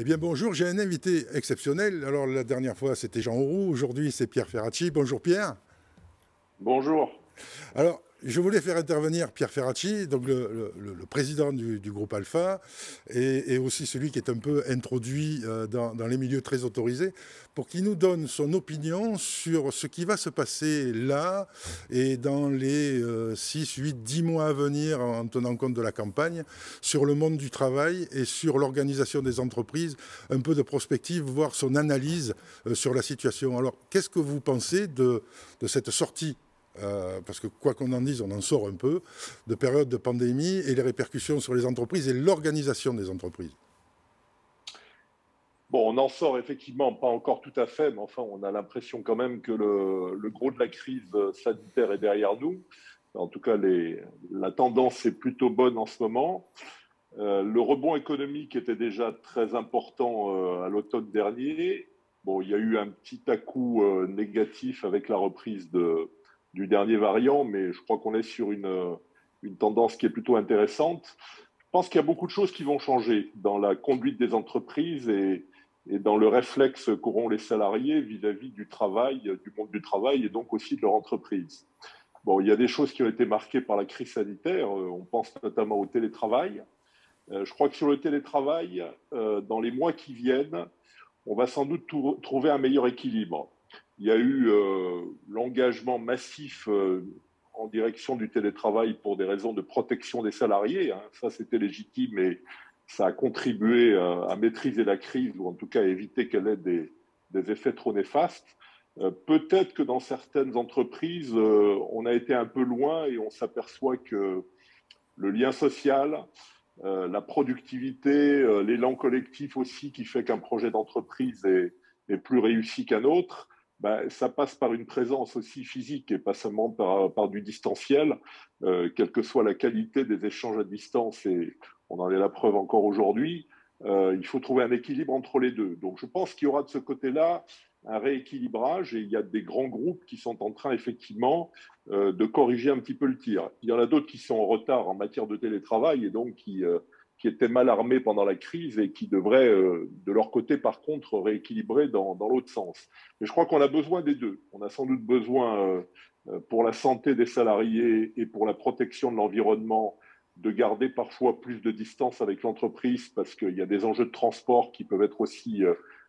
Eh bien bonjour, j'ai un invité exceptionnel. Alors la dernière fois c'était Jean Auroux, aujourd'hui c'est Pierre Ferracci. Bonjour Pierre. Bonjour. Alors je voulais faire intervenir Pierre Ferracci, donc le président du groupe Alpha, et aussi celui qui est un peu introduit dans les milieux très autorisés, pour qu'il nous donne son opinion sur ce qui va se passer là et dans les 6, 8, 10 mois à venir, en tenant compte de la campagne, sur le monde du travail et sur l'organisation des entreprises, un peu de prospective, voire son analyse sur la situation. Alors qu'est-ce que vous pensez de cette sortie, parce que quoi qu'on en dise, on en sort un peu, de période de pandémie et les répercussions sur les entreprises et l'organisation des entreprises? Bon, on en sort effectivement pas encore tout à fait, mais enfin, on a l'impression quand même que le gros de la crise sanitaire est derrière nous. En tout cas, la tendance est plutôt bonne en ce moment. Le rebond économique était déjà très important à l'automne dernier. Bon, il y a eu un petit à-coup négatif avec la reprise du dernier variant, mais je crois qu'on est sur une tendance qui est plutôt intéressante. Je pense qu'il y a beaucoup de choses qui vont changer dans la conduite des entreprises et dans le réflexe qu'auront les salariés vis-à-vis du travail, du monde du travail et donc aussi de leur entreprise. Bon, il y a des choses qui ont été marquées par la crise sanitaire. On pense notamment au télétravail. Je crois que sur le télétravail, dans les mois qui viennent, on va sans doute trouver un meilleur équilibre. Il y a eu l'engagement massif en direction du télétravail pour des raisons de protection des salariés. Hein. Ça, c'était légitime et ça a contribué à maîtriser la crise ou en tout cas à éviter qu'elle ait des effets trop néfastes. Peut-être que dans certaines entreprises, on a été un peu loin et on s'aperçoit que le lien social, la productivité, l'élan collectif aussi qui fait qu'un projet d'entreprise est plus réussi qu'un autre, ben, ça passe par une présence aussi physique et pas seulement par du distanciel, quelle que soit la qualité des échanges à distance, et on en est la preuve encore aujourd'hui. Il faut trouver un équilibre entre les deux. Donc je pense qu'il y aura de ce côté-là un rééquilibrage et il y a des grands groupes qui sont en train effectivement de corriger un petit peu le tir. Il y en a d'autres qui sont en retard en matière de télétravail et donc qui étaient mal armés pendant la crise et qui devraient, de leur côté, par contre, rééquilibrer dans l'autre sens. Mais je crois qu'on a besoin des deux. On a sans doute besoin, pour la santé des salariés et pour la protection de l'environnement, de garder parfois plus de distance avec l'entreprise parce qu'il y a des enjeux de transport qui peuvent être aussi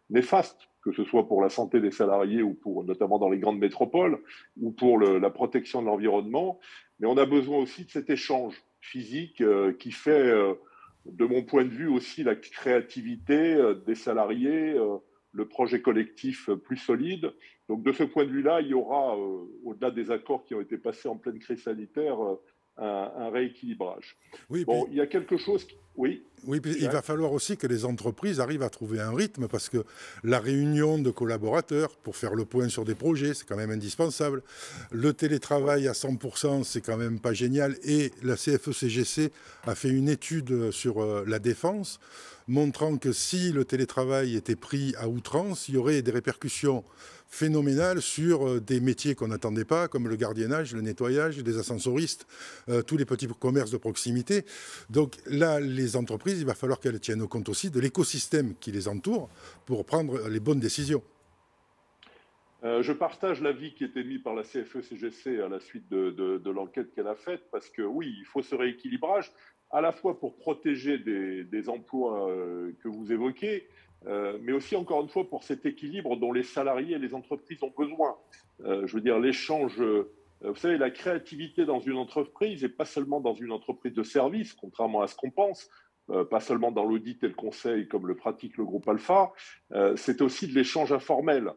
néfastes, que ce soit pour la santé des salariés ou pour, notamment dans les grandes métropoles, ou pour la protection de l'environnement. Mais on a besoin aussi de cet échange physique qui fait, de mon point de vue, aussi la créativité des salariés, le projet collectif plus solide. Donc de ce point de vue-là, il y aura, au-delà des accords qui ont été passés en pleine crise sanitaire, un rééquilibrage. Oui, Bon, puis il y a quelque chose qui... Oui, Oui, puis il va Jacques. falloir aussi que les entreprises arrivent à trouver un rythme parce que la réunion de collaborateurs pour faire le point sur des projets, c'est quand même indispensable. Le Oui. télétravail à 100%, c'est quand même pas génial. Et la CFE-CGC a fait une étude sur la défense montrant que si le télétravail était pris à outrance, il y aurait des répercussions phénoménales sur des métiers qu'on n'attendait pas, comme le gardiennage, le nettoyage, les ascensoristes, tous les petits commerces de proximité. Donc là, les entreprises, il va falloir qu'elles tiennent compte aussi de l'écosystème qui les entoure pour prendre les bonnes décisions. Je partage l'avis qui est émis par la CFE-CGC à la suite de l'enquête qu'elle a faite, parce que oui, il faut ce rééquilibrage, à la fois pour protéger des emplois que vous évoquez, mais aussi, encore une fois, pour cet équilibre dont les salariés et les entreprises ont besoin. Je veux dire, l'échange, vous savez, la créativité dans une entreprise, et pas seulement dans une entreprise de service, contrairement à ce qu'on pense, pas seulement dans l'audit et le conseil comme le pratique le groupe Alpha, c'est aussi de l'échange informel.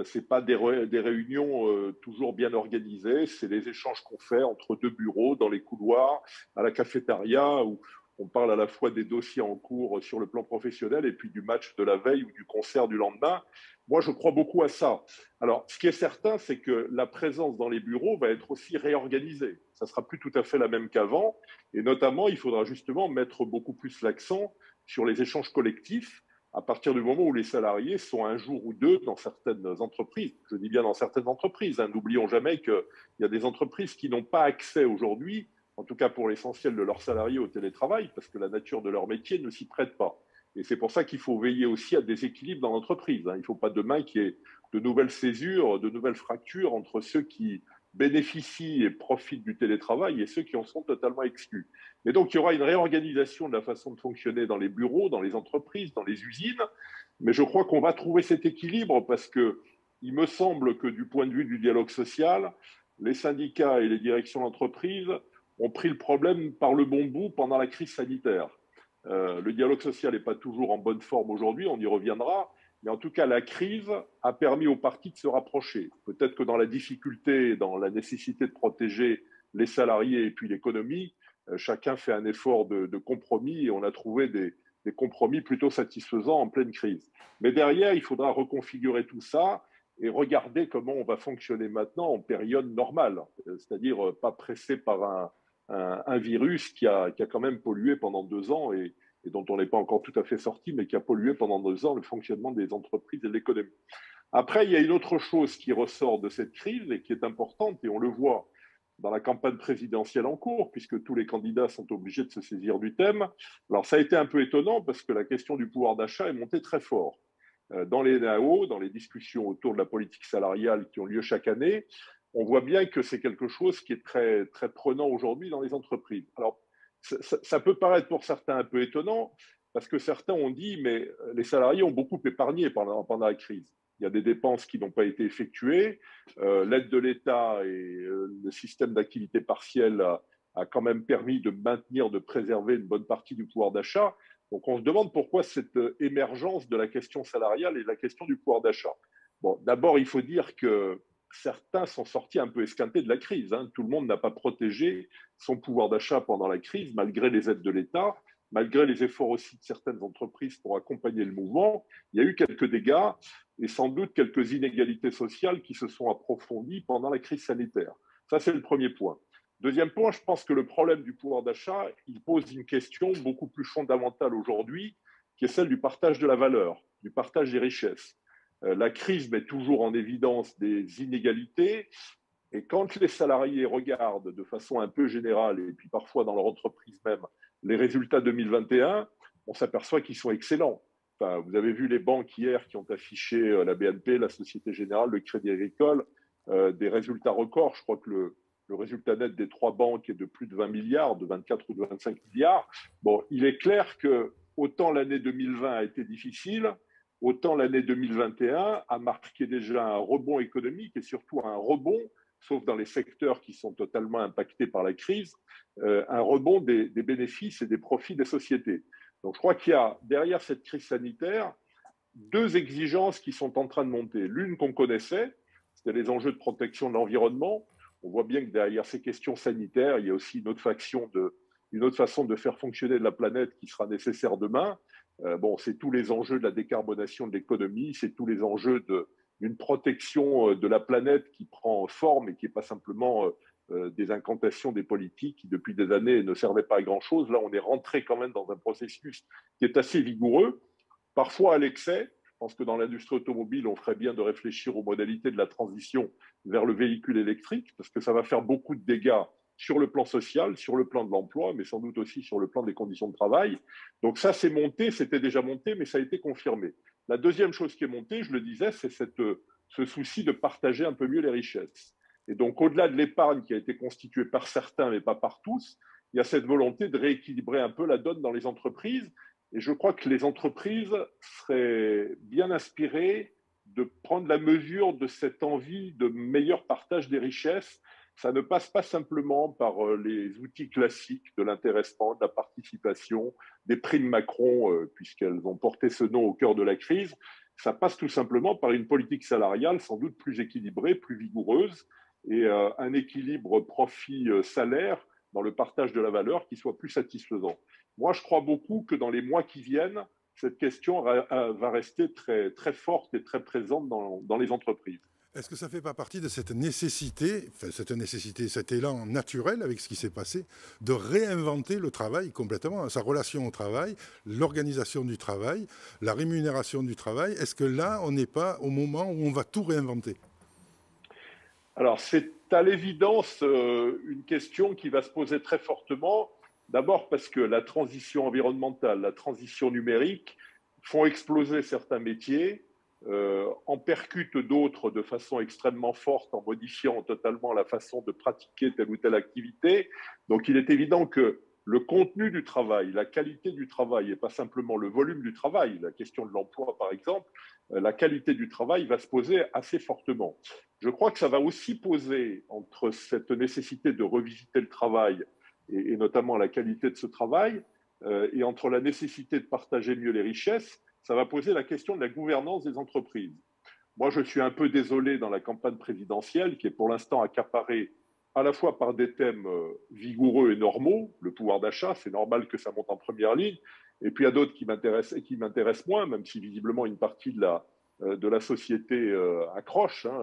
C'est pas des réunions toujours bien organisées, c'est des échanges qu'on fait entre deux bureaux, dans les couloirs, à la cafétéria, où on parle à la fois des dossiers en cours sur le plan professionnel et puis du match de la veille ou du concert du lendemain. Moi, je crois beaucoup à ça. Alors, ce qui est certain, c'est que la présence dans les bureaux va être aussi réorganisée. Ça sera plus tout à fait la même qu'avant, et notamment, il faudra justement mettre beaucoup plus l'accent sur les échanges collectifs à partir du moment où les salariés sont un jour ou deux dans certaines entreprises. Je dis bien dans certaines entreprises. Hein. N'oublions jamais qu'il y a des entreprises qui n'ont pas accès aujourd'hui, en tout cas pour l'essentiel de leurs salariés, au télétravail, parce que la nature de leur métier ne s'y prête pas. Et c'est pour ça qu'il faut veiller aussi à des équilibres dans l'entreprise. Il ne faut pas demain qu'il y ait de nouvelles césures, de nouvelles fractures entre ceux qui bénéficient et profitent du télétravail et ceux qui en sont totalement exclus. Mais donc, il y aura une réorganisation de la façon de fonctionner dans les bureaux, dans les entreprises, dans les usines. Mais je crois qu'on va trouver cet équilibre parce qu'il me semble que du point de vue du dialogue social, les syndicats et les directions d'entreprise ont pris le problème par le bon bout pendant la crise sanitaire. Le dialogue social n'est pas toujours en bonne forme aujourd'hui, on y reviendra. Mais en tout cas, la crise a permis aux partis de se rapprocher. Peut-être que dans la difficulté, dans la nécessité de protéger les salariés et puis l'économie, chacun fait un effort de compromis et on a trouvé des compromis plutôt satisfaisants en pleine crise. Mais derrière, il faudra reconfigurer tout ça et regarder comment on va fonctionner maintenant en période normale, c'est-à-dire pas pressé par un virus qui a quand même pollué pendant 2 ans et dont on n'est pas encore tout à fait sorti, mais qui a pollué pendant 2 ans le fonctionnement des entreprises et de l'économie. Après, il y a une autre chose qui ressort de cette crise et qui est importante, et on le voit dans la campagne présidentielle en cours, puisque tous les candidats sont obligés de se saisir du thème. Alors, ça a été un peu étonnant parce que la question du pouvoir d'achat est montée très fort. Dans les NAO, dans les discussions autour de la politique salariale qui ont lieu chaque année, on voit bien que c'est quelque chose qui est très, très prenant aujourd'hui dans les entreprises. Alors, ça peut paraître pour certains un peu étonnant, parce que certains ont dit, mais les salariés ont beaucoup épargné pendant la crise. Il y a des dépenses qui n'ont pas été effectuées. L'aide de l'État et le système d'activité partielle a quand même permis de maintenir, de préserver une bonne partie du pouvoir d'achat. Donc on se demande pourquoi cette émergence de la question salariale et de la question du pouvoir d'achat. Bon, d'abord, il faut dire que certains sont sortis un peu esquintés de la crise. Tout le monde n'a pas protégé son pouvoir d'achat pendant la crise, malgré les aides de l'État, malgré les efforts aussi de certaines entreprises pour accompagner le mouvement. Il y a eu quelques dégâts et sans doute quelques inégalités sociales qui se sont approfondies pendant la crise sanitaire. Ça, c'est le premier point. Deuxième point, je pense que le problème du pouvoir d'achat, il pose une question beaucoup plus fondamentale aujourd'hui, qui est celle du partage de la valeur, du partage des richesses. La crise met toujours en évidence des inégalités. Et quand les salariés regardent de façon un peu générale, et puis parfois dans leur entreprise même, les résultats 2021, on s'aperçoit qu'ils sont excellents. Enfin, vous avez vu les banques hier qui ont affiché, la BNP, la Société Générale, le Crédit Agricole, des résultats records. Je crois que le résultat net des 3 banques est de plus de 20 milliards, de 24 ou de 25 milliards. Bon, il est clair que autant l'année 2020 a été difficile, autant l'année 2021 a marqué déjà un rebond économique et surtout un rebond, sauf dans les secteurs qui sont totalement impactés par la crise, un rebond des bénéfices et des profits des sociétés. Donc je crois qu'il y a derrière cette crise sanitaire 2 exigences qui sont en train de monter. L'une qu'on connaissait, c'était les enjeux de protection de l'environnement. On voit bien que derrière ces questions sanitaires, il y a aussi une autre façon de faire fonctionner la planète qui sera nécessaire demain. C'est tous les enjeux de la décarbonation de l'économie, c'est tous les enjeux d'une protection de la planète qui prend forme et qui n'est pas simplement des incantations des politiques qui, depuis des années, ne servaient pas à grand-chose. Là, on est rentré quand même dans un processus qui est assez vigoureux, parfois à l'excès. Je pense que dans l'industrie automobile, on ferait bien de réfléchir aux modalités de la transition vers le véhicule électrique, parce que ça va faire beaucoup de dégâts sur le plan social, sur le plan de l'emploi, mais sans doute aussi sur le plan des conditions de travail. Donc ça, c'est monté, c'était déjà monté, mais ça a été confirmé. La deuxième chose qui est montée, je le disais, c'est ce souci de partager un peu mieux les richesses. Et donc, au-delà de l'épargne qui a été constituée par certains, mais pas par tous, il y a cette volonté de rééquilibrer un peu la donne dans les entreprises. Et je crois que les entreprises seraient bien inspirées de prendre la mesure de cette envie de meilleur partage des richesses. Ça ne passe pas simplement par les outils classiques de l'intéressement, de la participation, des primes Macron, puisqu'elles ont porté ce nom au cœur de la crise. Ça passe tout simplement par une politique salariale sans doute plus équilibrée, plus vigoureuse, et un équilibre profit-salaire dans le partage de la valeur qui soit plus satisfaisant. Moi, je crois beaucoup que dans les mois qui viennent, cette question va rester très, très forte et très présente dans les entreprises. Est-ce que ça ne fait pas partie de cette nécessité, cet élan naturel avec ce qui s'est passé, de réinventer le travail complètement, sa relation au travail, l'organisation du travail, la rémunération du travail? Est-ce que là, on n'est pas au moment où on va tout réinventer? Alors, c'est à l'évidence une question qui va se poser très fortement, D'abord parce que la transition environnementale, la transition numérique font exploser certains métiers, en percutent d'autres de façon extrêmement forte en modifiant totalement la façon de pratiquer telle ou telle activité. Donc il est évident que le contenu du travail, la qualité du travail, et pas simplement le volume du travail, la question de l'emploi par exemple, la qualité du travail va se poser assez fortement. Je crois que ça va aussi poser entre cette nécessité de revisiter le travail et notamment la qualité de ce travail, et entre la nécessité de partager mieux les richesses, ça va poser la question de la gouvernance des entreprises. Moi, je suis un peu désolé dans la campagne présidentielle, qui est pour l'instant accaparée à la fois par des thèmes vigoureux et normaux, le pouvoir d'achat, c'est normal que ça monte en première ligne, et puis il y a d'autres qui m'intéressent et qui m'intéressent moins, même si visiblement une partie de la société accroche, hein,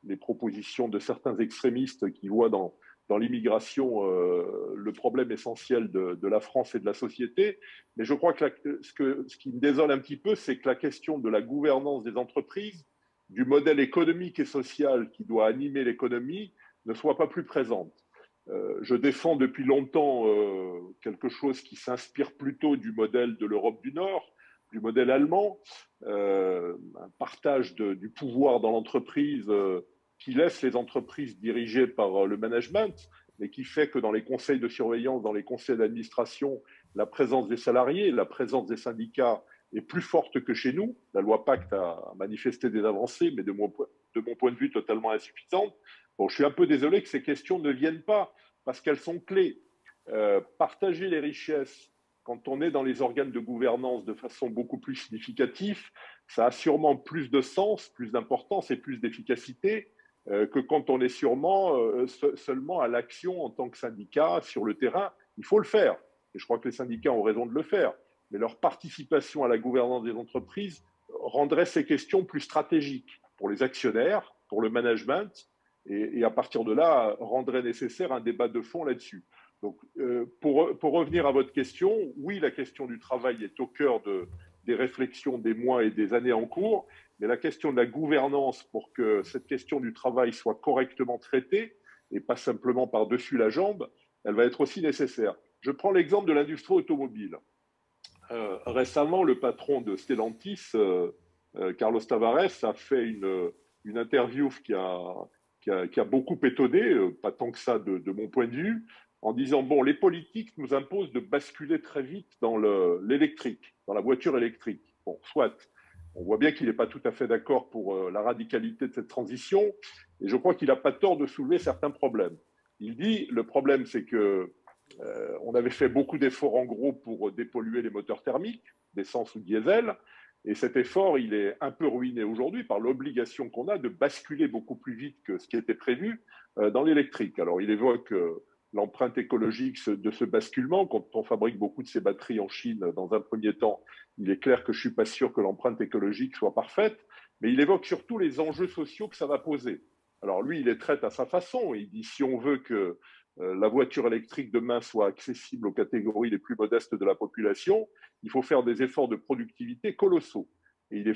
les propositions de certains extrémistes qui voient dans l'immigration le problème essentiel de la France et de la société. Mais je crois que ce qui me désole un petit peu, c'est que la question de la gouvernance des entreprises, du modèle économique et social qui doit animer l'économie, ne soit pas plus présente. Je défends depuis longtemps quelque chose qui s'inspire plutôt du modèle de l'Europe du Nord, du modèle allemand, un partage du pouvoir dans l'entreprise qui laisse les entreprises dirigées par le management, mais qui fait que dans les conseils de surveillance, dans les conseils d'administration, la présence des salariés, la présence des syndicats est plus forte que chez nous. La loi Pacte a manifesté des avancées, mais de mon point de vue, totalement insuffisantes. Bon, je suis un peu désolé que ces questions ne viennent pas, parce qu'elles sont clés. Partager les richesses quand on est dans les organes de gouvernance de façon beaucoup plus significative, ça a sûrement plus de sens, plus d'importance et plus d'efficacité que quand on est seulement à l'action en tant que syndicat sur le terrain. Il faut le faire, et je crois que les syndicats ont raison de le faire, mais leur participation à la gouvernance des entreprises rendrait ces questions plus stratégiques pour les actionnaires, pour le management, et à partir de là, rendrait nécessaire un débat de fond là-dessus. Donc, pour revenir à votre question, oui, la question du travail est au cœur des réflexions des mois et des années en cours, mais la question de la gouvernance pour que cette question du travail soit correctement traitée et pas simplement par-dessus la jambe, elle va être aussi nécessaire. Je prends l'exemple de l'industrie automobile. Récemment, le patron de Stellantis, Carlos Tavares, a fait une interview qui a beaucoup étonné, pas tant que ça de mon point de vue, en disant, bon, les politiques nous imposent de basculer très vite dans l'électrique, dans la voiture électrique. Bon, soit. On voit bien qu'il n'est pas tout à fait d'accord pour la radicalité de cette transition, et je crois qu'il n'a pas tort de soulever certains problèmes. Il dit, le problème, c'est que on avait fait beaucoup d'efforts en gros pour dépolluer les moteurs thermiques, d'essence ou diesel, et cet effort, il est un peu ruiné aujourd'hui par l'obligation qu'on a de basculer beaucoup plus vite que ce qui était prévu dans l'électrique. Alors, il évoque l'empreinte écologique de ce basculement. Quand on fabrique beaucoup de ces batteries en Chine, dans un premier temps, il est clair que je ne suis pas sûr que l'empreinte écologique soit parfaite, mais il évoque surtout les enjeux sociaux que ça va poser. Alors lui, il les traite à sa façon. Il dit, si on veut que la voiture électrique demain soit accessible aux catégories les plus modestes de la population, il faut faire des efforts de productivité colossaux. Et il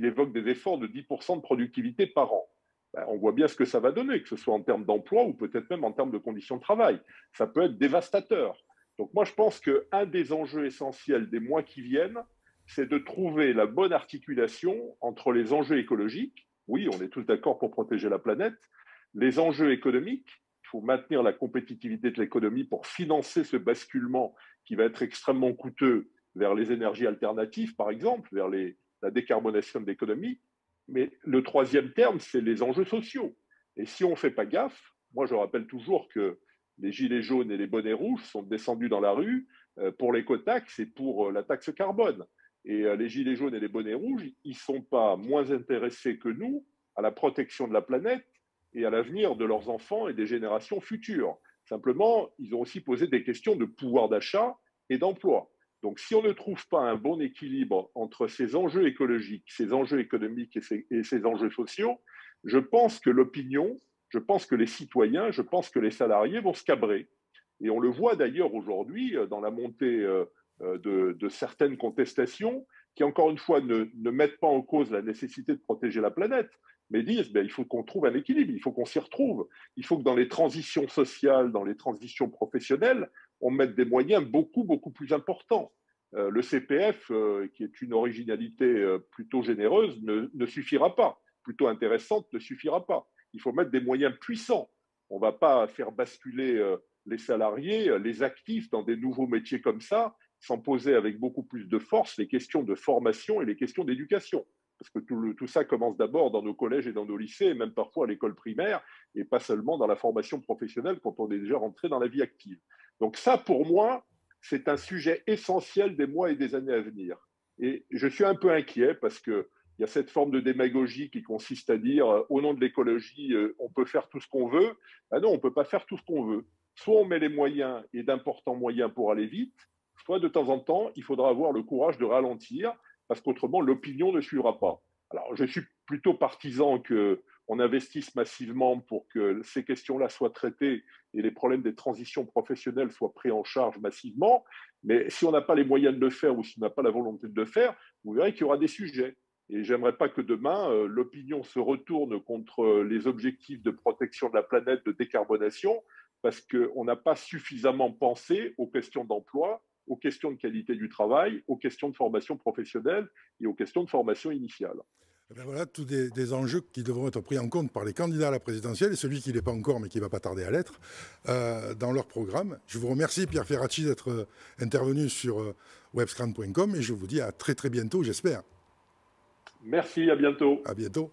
évoque des efforts de 10% de productivité par an. Ben, on voit bien ce que ça va donner, que ce soit en termes d'emploi ou peut-être même en termes de conditions de travail. Ça peut être dévastateur. Donc moi, je pense qu'un des enjeux essentiels des mois qui viennent, c'est de trouver la bonne articulation entre les enjeux écologiques, oui, on est tous d'accord pour protéger la planète, les enjeux économiques, il faut maintenir la compétitivité de l'économie pour financer ce basculement qui va être extrêmement coûteux vers les énergies alternatives, par exemple, vers la décarbonation de l'économie. Mais le troisième terme, c'est les enjeux sociaux. Et si on ne fait pas gaffe, moi je rappelle toujours que les gilets jaunes et les bonnets rouges sont descendus dans la rue pour l'écotaxe et pour la taxe carbone. Et les gilets jaunes et les bonnets rouges, ils ne sont pas moins intéressés que nous à la protection de la planète et à l'avenir de leurs enfants et des générations futures. Simplement, ils ont aussi posé des questions de pouvoir d'achat et d'emploi. Donc, si on ne trouve pas un bon équilibre entre ces enjeux écologiques, ces enjeux économiques et ces enjeux sociaux, je pense que l'opinion, je pense que les citoyens, je pense que les salariés vont se cabrer. Et on le voit d'ailleurs aujourd'hui dans la montée de certaines contestations qui, encore une fois, ne mettent pas en cause la nécessité de protéger la planète, mais disent il faut qu'on trouve un équilibre, il faut qu'on s'y retrouve. Il faut que dans les transitions sociales, dans les transitions professionnelles, on mette des moyens beaucoup, beaucoup plus importants. Le CPF, qui est une originalité plutôt généreuse, ne suffira pas. Plutôt intéressante, ne suffira pas. Il faut mettre des moyens puissants. On ne va pas faire basculer les salariés, les actifs dans des nouveaux métiers comme ça, sans poser avec beaucoup plus de force les questions de formation et les questions d'éducation. Parce que tout ça commence d'abord dans nos collèges et dans nos lycées, et même parfois à l'école primaire, et pas seulement dans la formation professionnelle quand on est déjà rentré dans la vie active. Donc ça, pour moi, c'est un sujet essentiel des mois et des années à venir. Et je suis un peu inquiet parce qu'il y a cette forme de démagogie qui consiste à dire au nom de l'écologie, on peut faire tout ce qu'on veut. Ben non, on ne peut pas faire tout ce qu'on veut. Soit on met les moyens et d'importants moyens pour aller vite, soit de temps en temps, il faudra avoir le courage de ralentir parce qu'autrement, l'opinion ne suivra pas. Alors, je suis plutôt partisan qu'on investisse massivement pour que ces questions-là soient traitées et les problèmes des transitions professionnelles soient pris en charge massivement. Mais si on n'a pas les moyens de le faire ou si on n'a pas la volonté de le faire, vous verrez qu'il y aura des sujets. Et j'aimerais pas que demain, l'opinion se retourne contre les objectifs de protection de la planète, de décarbonation, parce qu'on n'a pas suffisamment pensé aux questions d'emploi, aux questions de qualité du travail, aux questions de formation professionnelle et aux questions de formation initiale. Et bien voilà, tous des enjeux qui devront être pris en compte par les candidats à la présidentielle et celui qui n'est pas encore mais qui ne va pas tarder à l'être dans leur programme. Je vous remercie Pierre Ferracci d'être intervenu sur webscran.com et je vous dis à très très bientôt, j'espère. Merci, à bientôt. À bientôt.